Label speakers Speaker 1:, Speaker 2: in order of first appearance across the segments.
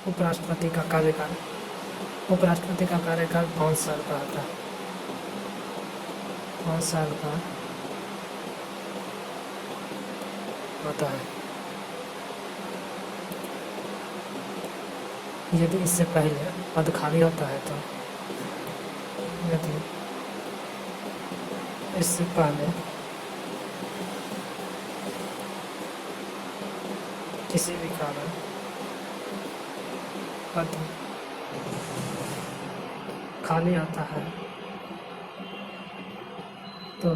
Speaker 1: उपराष्ट्रपति का कार्यकाल 5 साल का होता है। 5 साल का होता है। यदि इससे पहले पद खाली होता है तो यदि इससे पहले किसी भी कारण पद खाली होता है तो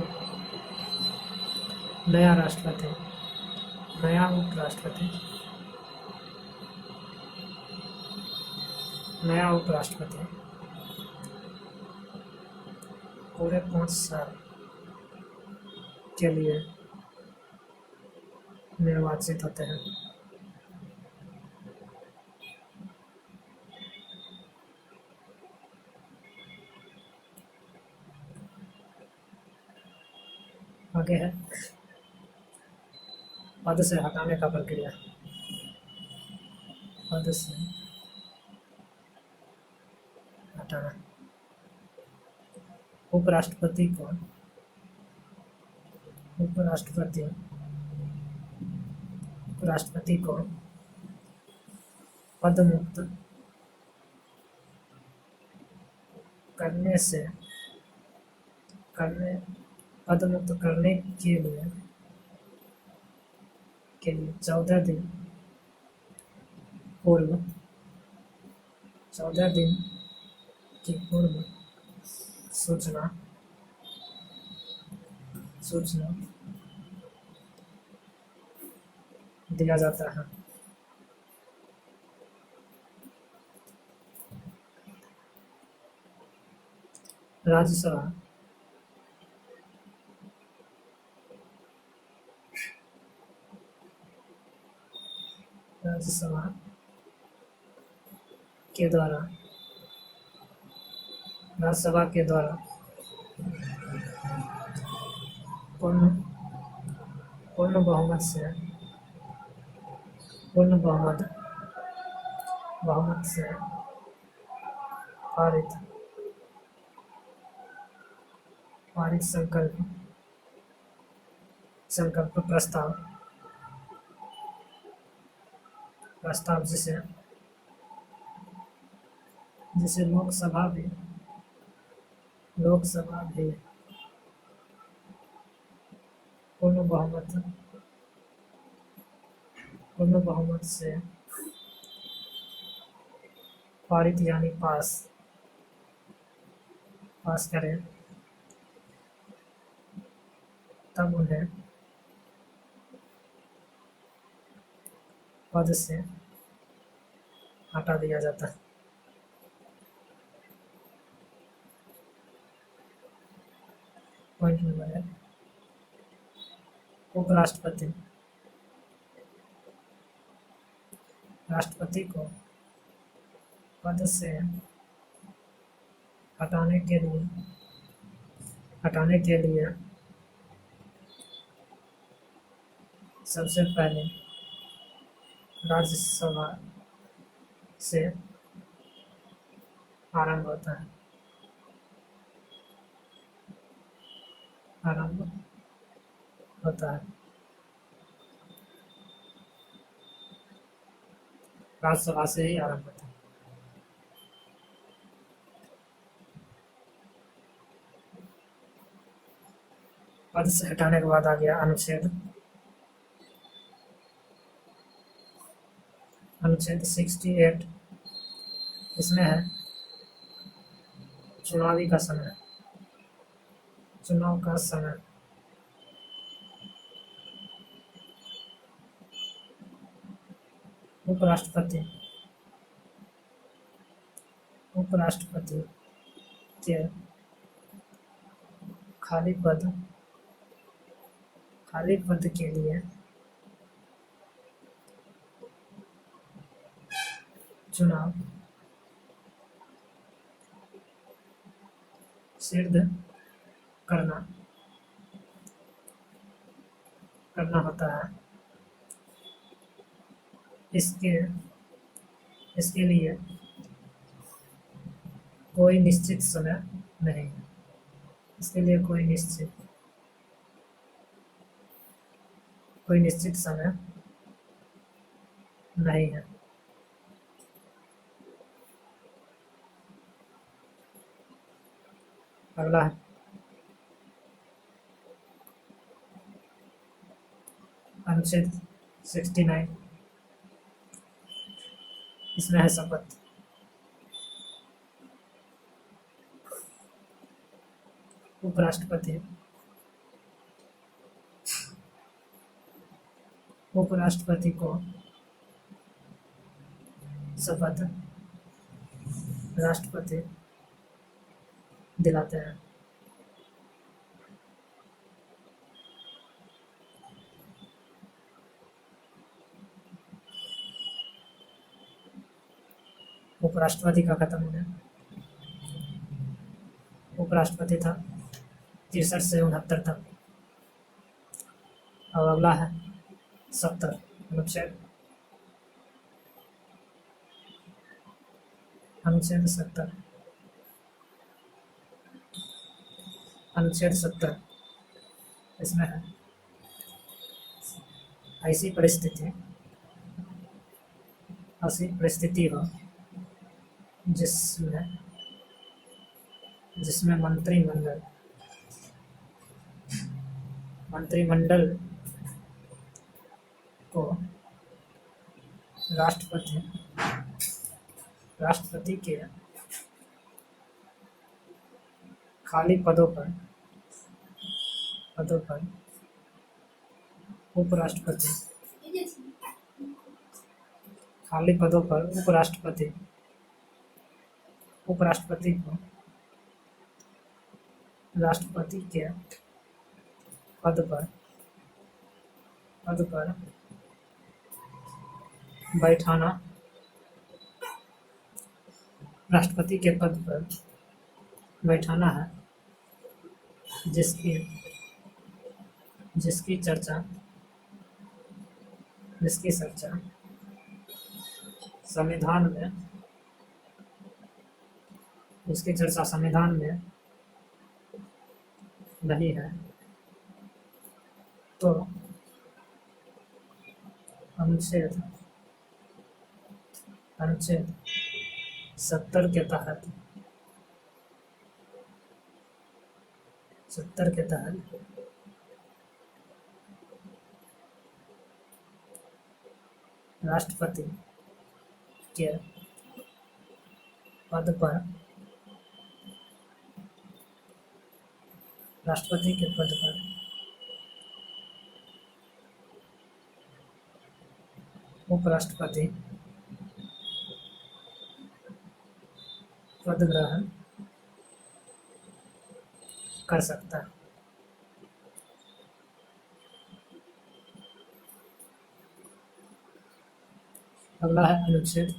Speaker 1: नया राष्ट्रपति, नया उपराष्ट्रपति पूरे 5 साल के लिए निर्वाचित होते हैं। आगे है पद से हटाने का प्रक्रिया। पद से हटाना। उपराष्ट्रपति को पद मुक्त करने के लिए 14 दिन की पूर्व सूचना दिया जाता है। राज्यसभा के द्वारा पूर्ण बहुमत से पारित संकल्प प्रस्ताव जिसे लोकसभा भी पूर्ण बहुमत से पारित यानी पास करें, तब उन्हें पद से हटा दिया जाता है। पॉइंट नंबर है राष्ट्रपति को पद से हटाने के लिए सबसे पहले राज्यसभा से आरंभ होता है। राज्यसभा से ही आरंभ होता है। पद से हटाने के बाद आ गया अनुच्छेद 68। इसमें है चुनाव का समय। उपराष्ट्रपति के खाली पद के लिए चुनाव सिद्ध करना होता है। इसके लिए कोई निश्चित समय नहीं है। इसके लिए कोई निश्चित समय नहीं है। अगला है अनुच्छेद 69। इसमें है शपथ। उपराष्ट्रपति उपराष्ट्रपति को शपथ राष्ट्रपति दिलाते हैं। उपराष्ट्रपति का खत्म हो गया। उपराष्ट्रपति था 63 से 69 तक। अब अगला है 70 अनुच्छेद 70। अनुच्छेद 70 इसमें है ऐसी परिस्थिति हो जिसमें मंत्रिमंडल को राष्ट्रपति के खाली पदों पर उपराष्ट्रपति उपराष्ट्रपति को राष्ट्रपति के पद पर बैठाना राष्ट्रपति के पद पर बैठाना है जिसकी चर्चा संविधान में नहीं है। तो अनुच्छेद 70 के तहत राष्ट्रपति के पद पर उपराष्ट्रपति पद ग्रहण कर सकता है। अगला है अनुच्छेद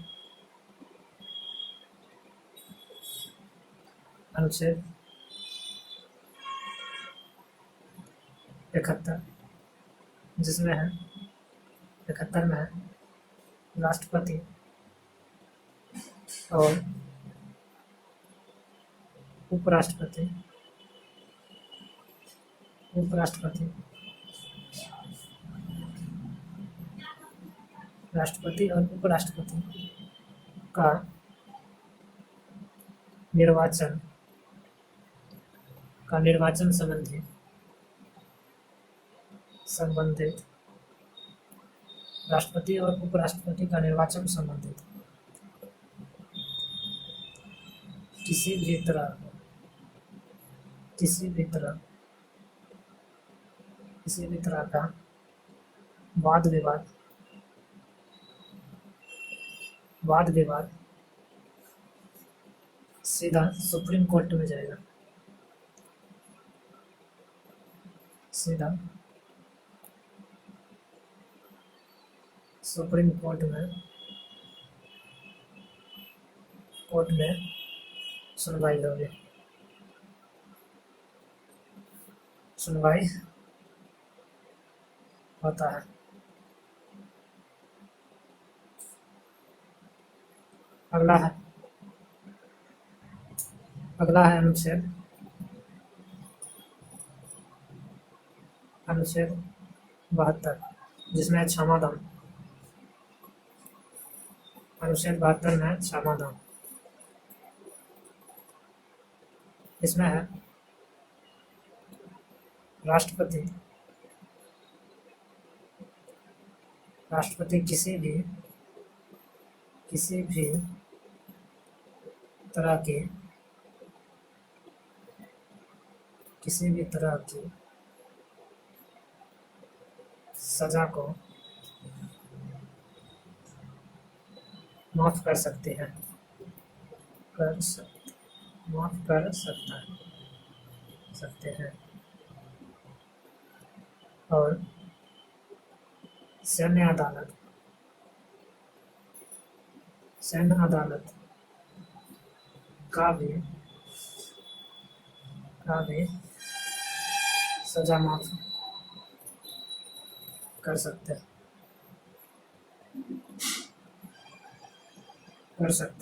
Speaker 1: 71 जिसमें है 71 में है राष्ट्रपति और उपराष्ट्रपति राष्ट्रपति और उपराष्ट्रपति का निर्वाचन संबंधित राष्ट्रपति और उपराष्ट्रपति का निर्वाचन संबंधित किसी भी तरह का वाद विवाद सीधा सुप्रीम कोर्ट में जाएगा। सीधा सुप्रीम कोर्ट में सुनवाई होता है। अगला है अगला है अनुच्छेद 72, जिसमें है क्षमादान। अनुच्छेद 72 में क्षमादान। इसमें है राष्ट्रपति राष्ट्रपति किसी भी तरह की सजा को माफ कर सकते हैं माफ कर सकते हैं। और सैन्य अदालत का भी सजा माफ कर सकते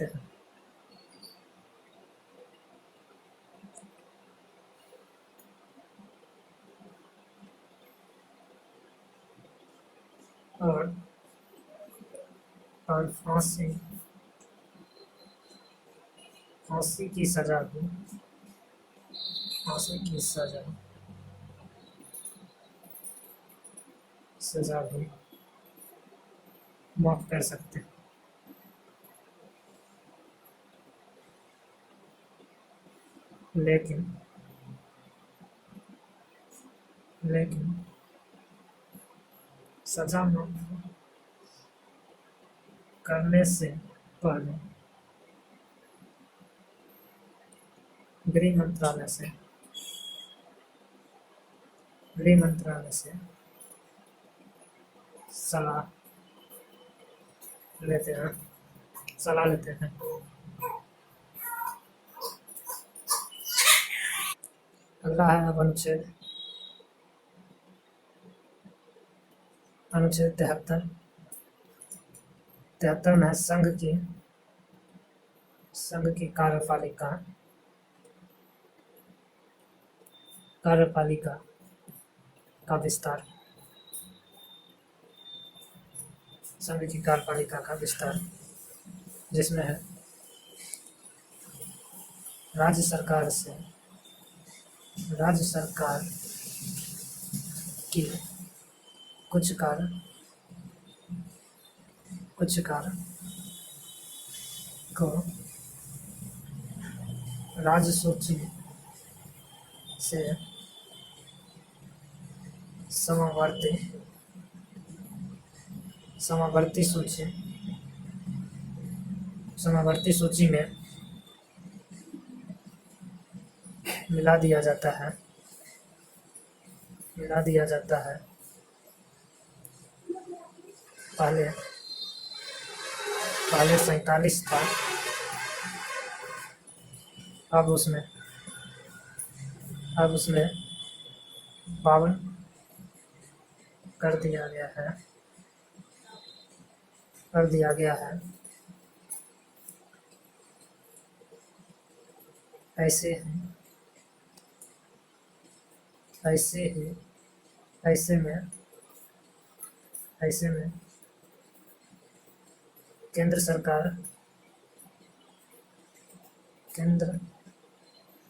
Speaker 1: हैं। और फांसी की सजा भी माफ कर सकते हैं। लेकिन सजा माफ करने से पहले गृह मंत्रालय से सलाह लेते हैं। अगला है अब अनुच्छेद 73 में संघ की कार्यपालिका का विस्तार। संघ की कार्यपालिका का विस्तार, जिसमें है राज्य सरकार की कुछ कार्य को राज्य सूची से समावर्ती सूची में मिला दिया जाता है। पहले 47 था, अब उसमें 52 कर दिया गया है। ऐसे में केंद्र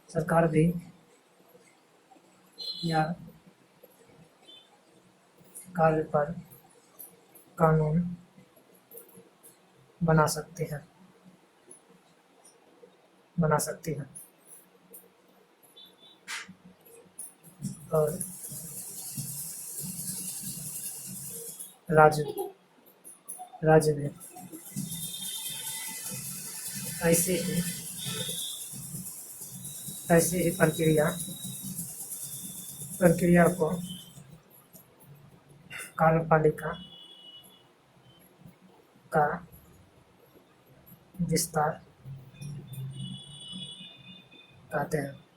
Speaker 1: सरकार भी या कार्य पर कानून बना सकती है। और राज्य में ऐसी ही प्रक्रिया को कार्यपालिका का विस्तार कहते हैं।